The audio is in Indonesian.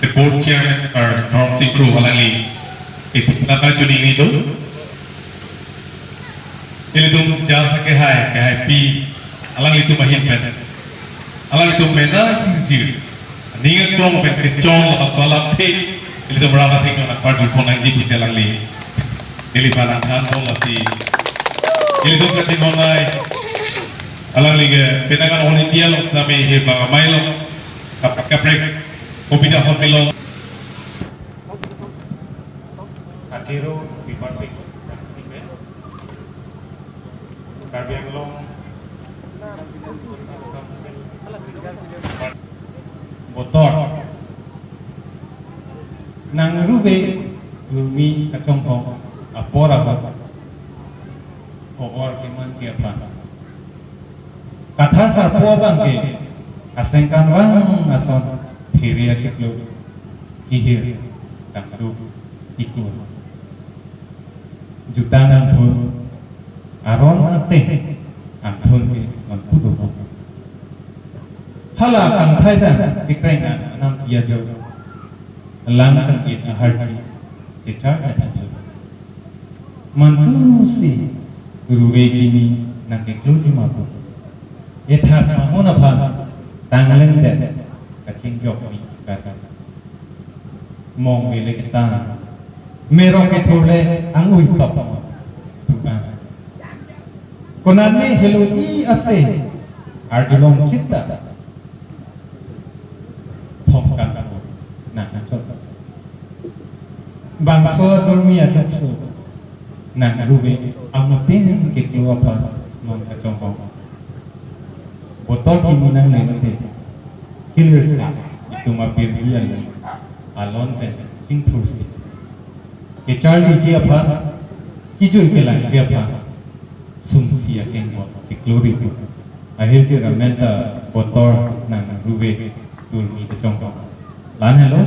The board chairman or Norm Sikru Halali itu nakal juni ini tu ini tu jasa kehai pi alang itu mahin pen alang itu mena hizir ningat klong pen kecong lapan salam te ini tu berapa ting nak parju pon lagi bisa alang li ini palang kan pon lasi ini tu kacim monai alang li ke penakan orang India long selama ini bangamai long kaprek kopi dah hot melon Akiro Departing Simen Karbi Anglong Motor Nang Rube Rumi Kacongkong Apora Baba Kogor Kiman Tiapa Katha Sarpo Bangke Asengkan Wang Ason Hiria Ciklo Kihir Dangdu Iku Jutangan Thun Aron Ate Anthun Ke Manpudu Hala Kang Thaidan Ikrengan Anam Kia Jo Lang Kang It Aharji Cecar Atan Mantu Si Ruwe Kimi Nang Kekluji Mabu Ethat Mahona Bha Tanglen De Kacing Jok Mi Kata Mong Vele Kita Mero ke thole angui top tuan konane hello I ase arjulong chitta thom kan na chot bangso dormi atakso na rube amutin ke keluar pa non kacong botol kiminang nenate killer sa itu mapir real alon pen sing thursi ke Charlie Jiapa kijul ke lang Jiapa sumsia kengo ke glory tu akhir je ramenta botor nang ruwe turmi ke jongkong lan hello